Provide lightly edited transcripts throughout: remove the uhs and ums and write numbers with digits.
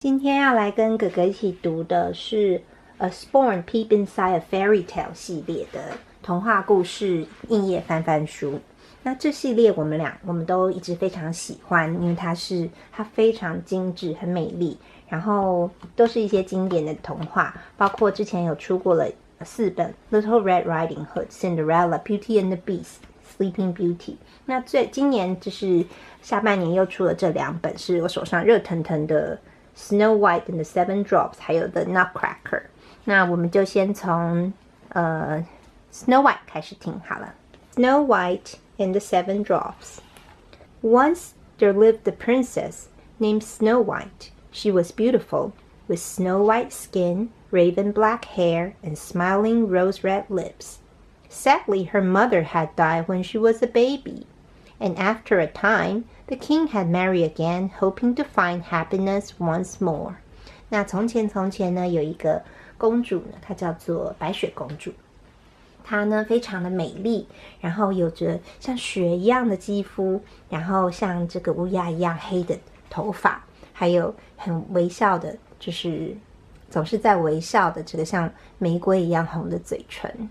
今天要来跟哥哥一起读的是《Spawn Peep Inside a Fairy Tale》系列的童话故事硬页翻翻书。那这系列我们都一直非常喜欢，因为它非常精致，很美丽，然后都是一些经典的童话，包括之前有出过了4本《Little Red Riding Hood》、《Cinderella》、《Beauty and the Beast》、《Sleeping Beauty》。那今年就是下半年又出了这2本，是我手上热腾腾的Snow White and the Seven Dwarfs 还有 The Nutcracker。 那我们就先从Snow White 开始听好了。 Snow White and the Seven Dwarfs. Once there lived a princess named Snow White. She was beautiful, with snow white skin, raven black hair, and smiling rose red lips. Sadly, her mother had died when she was a baby, and after a time the king had married again, hoping to find happiness once more. 那从前呢，有一个公主呢，她叫做白雪公主。她呢非常的美丽，然后有着像雪一样的肌肤，然后像这个乌鸦一样黑的头发，还有很微笑的，就是总是在微笑的这个像玫瑰一样红的嘴唇。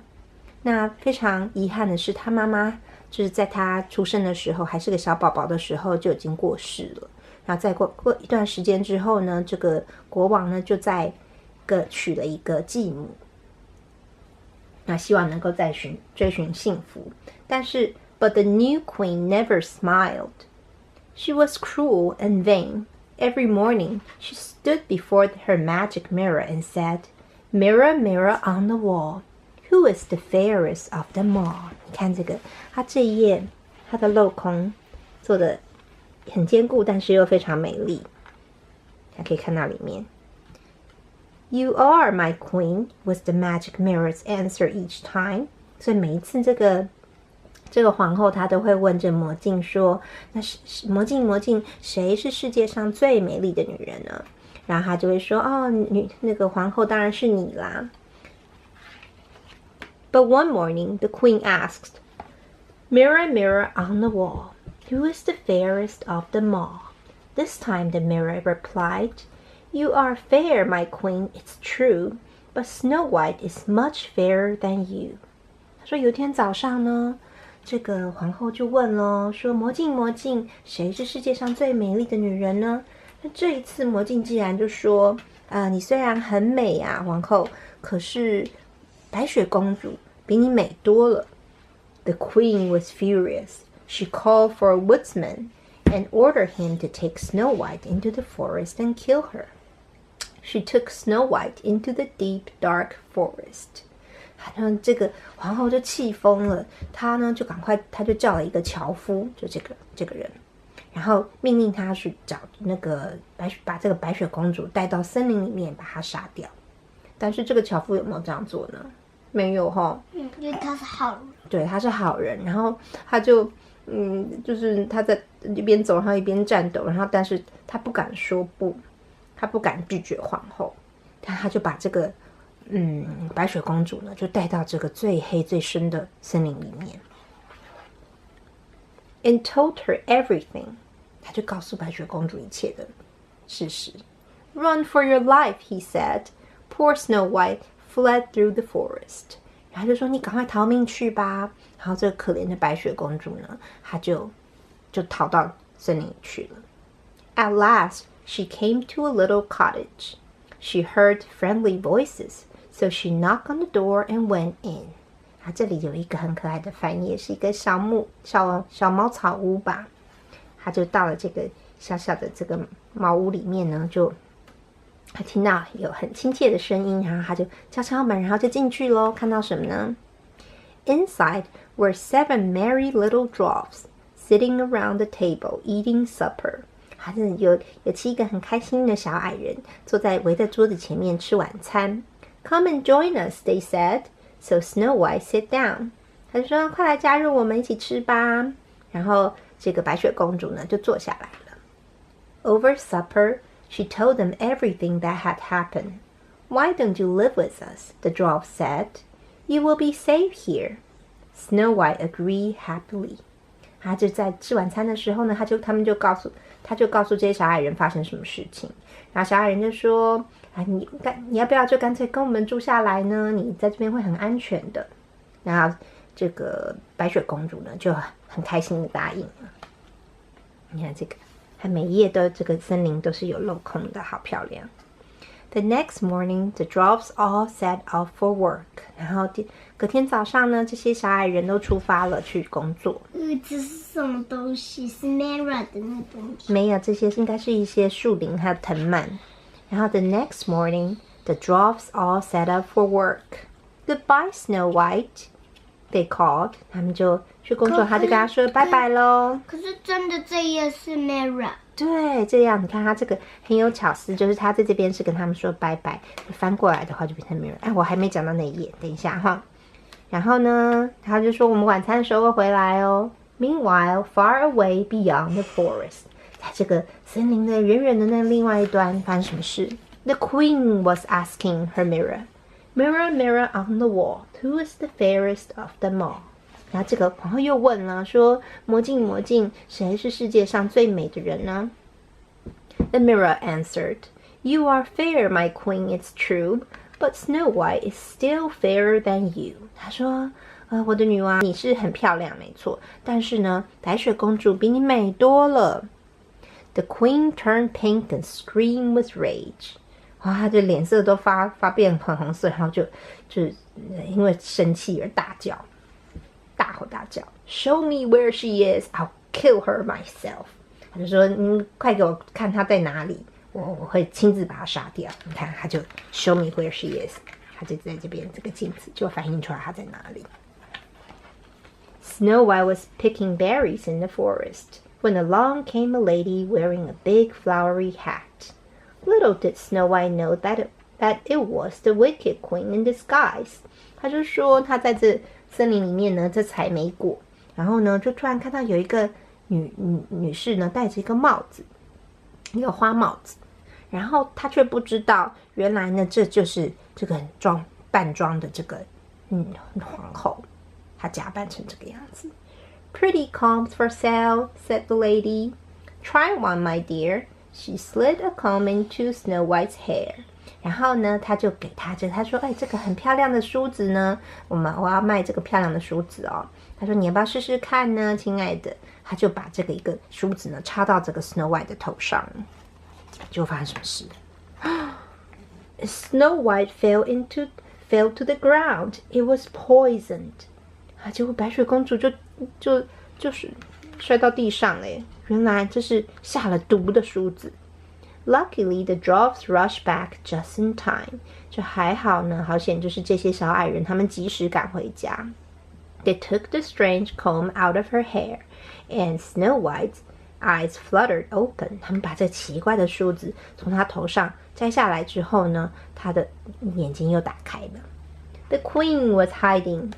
那非常遗憾的是，她妈妈就是在他出生的时候，还是个小宝宝的时候就已经过世了。然后再过一段时间之后呢，这个国王呢就娶了一个继母，那希望能够追寻幸福。但是 But the new queen never smiled. She was cruel and vain. Every morning she stood before her magic mirror and said, Mirror, mirror on the wall.Who is the fairest of them all? 你看这个，它这一页，它的镂空做的很坚固，但是又非常美丽。还可以看到里面。You are my queen, was the magic mirror's answer each time. 所以每一次这个皇后她都会问这魔镜说：“那魔镜，谁是世界上最美丽的女人呢？”然后她就会说：“哦，那个皇后当然是你啦。” But one morning, the queen asked, Mirror, mirror on the wall, who is the fairest of them all? This time the mirror replied, You are fair, my queen, it's true, but Snow White is much fairer than you. 他说有一天早上呢，这个皇后就问咯，说魔镜，谁是世界上最美丽的女人呢？那这一次魔镜既然就说，你虽然很美啊，皇后，可是白雪公主比你美多了。The queen was furious. She called for a woodsman and ordered him to take Snow White into the forest and kill her. She took Snow White into the deep, dark forest. 这个皇后就气疯了，她呢就她就叫了一个樵夫，就这个人，然后命令他去找那个把这个白雪公主带到森林里面，把她杀掉。但是这个樵夫有没有这样做呢？没有哈。因为他是好人。对，他是好人。然后他就就是他在一边走，然后一边战斗，然后但是他不敢说不，他不敢拒绝皇后，他就把这个白雪公主呢就带到这个最黑最深的森林里面 ，and told her everything。他就告诉白雪公主一切的事实。Run for your life, he said.Poor Snow White fled through the forest. 然后就说你赶快逃命去吧。然后这个可怜的白雪公主呢，她就逃到森林里去了。At last, she came to a little cottage. She heard friendly voices, so she knocked on the door and went in. 啊，这里有一个很可爱的翻译，是一个小茅草屋吧。她就到了这个小小的这个茅屋里面呢，他听到有很亲切的声音，然后他就敲敲门，然后就进去咯。看到什么呢？ Inside were 7 merry little dwarfs sitting around the table eating supper. 还是有7个很开心的小矮人围在桌子前面吃晚餐。Come and join us, they said. So Snow White sat down. 他就说快来加入我们一起吃吧。然后这个白雪公主呢就坐下来了。Over supper,She told them everything that had happened. Why don't you live with us? The dwarf said. You will be safe here. Snow White agreed happily. 他就在吃晚餐的时候呢，他们就告诉他就告诉这些小矮人发生什么事情。然后小矮人就说：“啊，你要不要就干脆跟我们住下来呢？你在这边会很安全的。”然后这个白雪公主呢就很开心的答应了。你看这个，它每一页的这个森林都是有镂空的，好漂亮。The next morning, the Dwarfs all set off for work. 然后隔天早上呢，这些小矮人都出发了去工作。这是什么东西？是 Mara 的那东西？没有，这些应该是一些树林还有藤蔓。然后 the next morning, the Dwarfs all set up for work. Goodbye, Snow White, they called. 他们就去工作，他就跟他说拜拜喽。可是真的这页是 Mara。对，这样你看他这个很有巧思，就是他在这边是跟他们说拜拜，翻过来的话就变成 mirror。哎，我还没讲到那一页，等一下哈。然后呢，他就说我们晚餐的时候会回来哦。Meanwhile, far away beyond the forest， 在这个森林的远远的那另外一端发生什么事 ？The queen was asking her mirror, "Mirror, mirror on the wall, who is the fairest of them all?" 然后这个皇后又问了，说：“魔镜，魔镜，谁是世界上最美的人呢？” The mirror answered, "You are fair, my queen, it's true, but Snow White is still fairer than you." 他说：“我的女王，你是很漂亮，没错，但是呢，白雪公主比你美多了。” The queen turned pink and screamed with rage. 哇，她的脸色都发变很红色，然后就因为生气而大叫。大吼大叫 ，Show me where she is, I'll kill her myself。他就说：“你快给我看她在哪里，我会亲自把她杀掉。”你看，他就 Show me where she is， 他就在这边这个镜子就反映出来她在哪里。Snow White was picking berries in the forest when along came a lady wearing a big flowery hat. Little did Snow White know that it was the wicked queen in disguise。他就说他在这森林里面呢，在采莓果，然后呢，就突然看到有一个女士呢，戴着一个帽子，一个花帽子，然后她却不知道，原来呢，这就是这个扮装的这个皇后，她假扮成这个样子。Pretty combs for sale, said the lady. Try one, my dear. She slid a comb into Snow White's hair.然后呢，他就给他说，哎，这个很漂亮的梳子呢，我要卖这个漂亮的梳子哦。他说你要不要试试看呢，亲爱的？他就把这个一个梳子呢插到这个 Snow White 的头上，就发生什么事？Snow White fell to the ground. It was poisoned. 结果白雪公主就是摔到地上了耶，原来这是下了毒的梳子。Luckily, the Dwarfs rushed back just in time. 就还好呢，好险，就是这些小矮人他们及时赶回家。They took the strange comb out of her hair, and Snow White's eyes fluttered open. 他们把这奇怪的梳子从她头上摘下来之后呢，她的眼睛又打开了。The queen was hiding.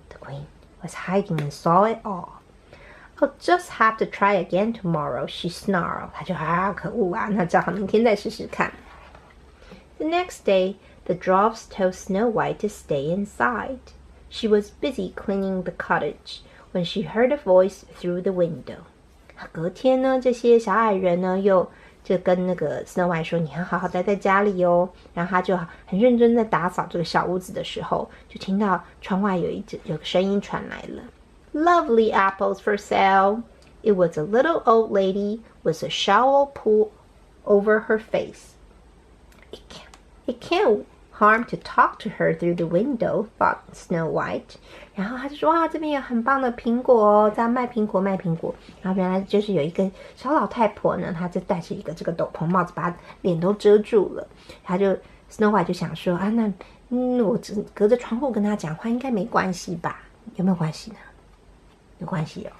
The queen was hiding and saw it all.I'll just have to try again tomorrow, she snarled. 她就可恶啊，那只好明天再试试看。The next day, the Dwarfs told Snow White to stay inside. She was busy cleaning the cottage when she heard a voice through the window. 隔天呢，这些小矮人呢就跟那个 Snow White 说：“你要好好待在家里哦。”然后他就很认真在打扫这个小屋子的时候，就听到窗外有个声音传来了。Lovely apples for sale. It was a little old lady with a shawl pulled over her face. It can't harm to talk to her through the window, thought Snow White. 然后他就说：“哇，这边有很棒的苹果哦，在卖苹果。”然后原来就是有一个小老太婆呢，她就戴着一个这个斗篷帽子，把脸都遮住了。Snow White 就想说：“啊，那我隔着窗户跟她讲话应该没关系吧？有没有关系呢？”有关系哦。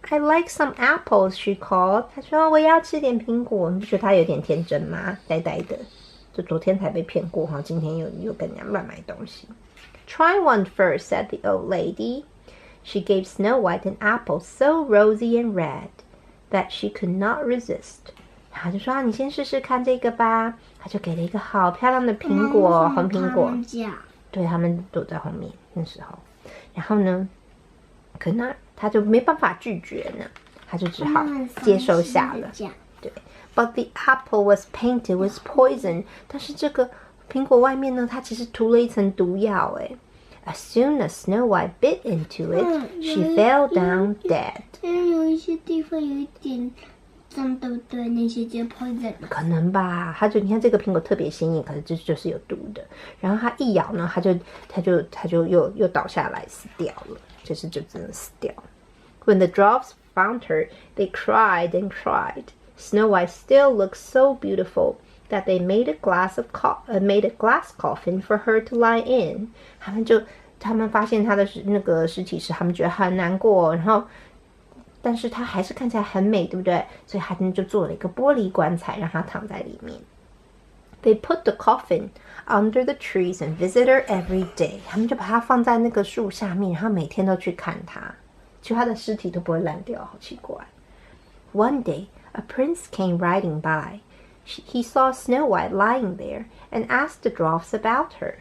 I like some apples, she called. 她说我也要吃点苹果。你不觉得她有点天真吗？呆呆的，就昨天才被骗过哈，今天又跟人家乱买东西。Try one first, said the old lady. She gave Snow White an apple so rosy and red that she could not resist. 她就说你先试试看这个吧。她就给了一个好漂亮的苹果，红苹果。对，他们躲在后面那时候。然后呢？可那他就没办法拒绝呢，他就只好接收下了。对 ，But the apple was painted with poison。但是这个苹果外面呢，它其实涂了一层毒药。As soon as Snow White bit into it, she fell down dead。有一些地方有一点脏，对不对？那些叫 poison。可能吧，你看这个苹果特别鲜艳，可是这就是有毒的。然后它一咬呢，它就又倒下来死掉了，就真的死掉了。When the dwarfs found her, they cried and cried. Snow White still looked so beautiful that they made a glass coffin for her to lie in. 他们发现她的那个尸体时，他们觉得很难过，然后但是她还是看起来很美，对不对？所以他们就做了一个玻璃棺材，让她躺在里面。They put the coffin under the trees and visit her every day. 他们就把它放在那个树下面，然后每天都去看她，就她的尸体都不会烂掉，好奇怪。One day, a prince came riding by. He saw Snow White lying there and asked the dwarfs about her.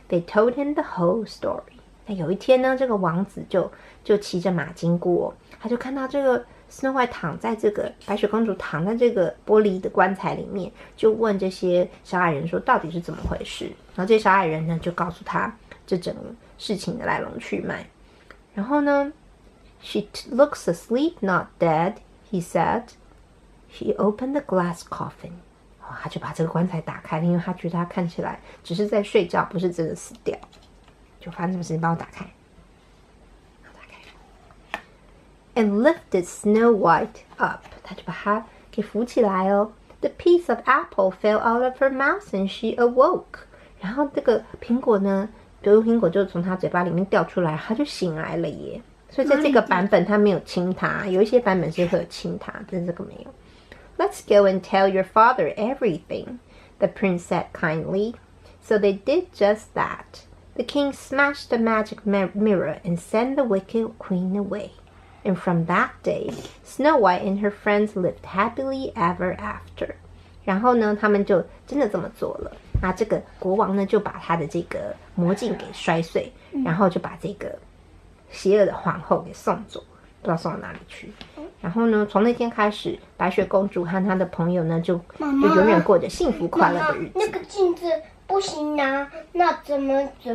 They told him the whole story. 那有一天呢，这个王子就骑着马经过，他就看到这个 Snow White 躺在这个白雪公主躺在这个玻璃的棺材里面，就问这些小矮人说到底是怎么回事。然后这些小矮人呢就告诉他这整个事情的来龙去脉。然后呢 ，She looks asleep, not dead, he said. She opened the glass coffin. 他就把这个棺材打开了，因为他觉得他看起来只是在睡觉，不是真的死掉。就发生什么事情，帮我打开。And lifted Snow White up. 他就把它给扶起来哦。The piece of apple fell out of her mouth and she awoke. 然后这个苹果呢，苹果就从她嘴巴里面掉出来，她就醒来了耶。所以在这个版本他没有亲她，有一些版本是会有亲她，但是这个没有。Let's go and tell your father everything, the prince said kindly. So they did just that. The king smashed the magic mirror and sent the wicked queen away. And from that day, Snow White and her friends lived happily ever after. 然后呢，他们就真的这么做了。那这个国王呢，就把他的这个魔镜给摔碎，然后就把这个邪恶的皇后给送走，不知道送到哪里去。然后呢，从那天开始，白雪公主和她的朋友呢，就永远过着幸福快乐的日子。那个镜子不行啊，那怎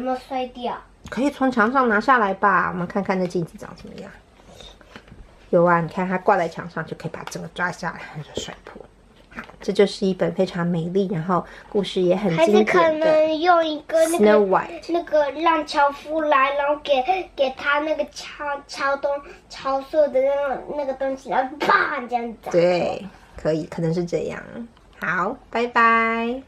么摔掉？可以从墙上拿下来吧，我们看看那镜子长什么样。有啊，你看它挂在墙上，就可以把整个抓下来，就摔破。好，这就是一本非常美丽，然后故事也很经典的。还是可能用一个那个 Snow White 那个让樵夫来，然后给他那个敲碎的那个东西，然后啪这样子。对，可以，可能是这样。好，拜拜。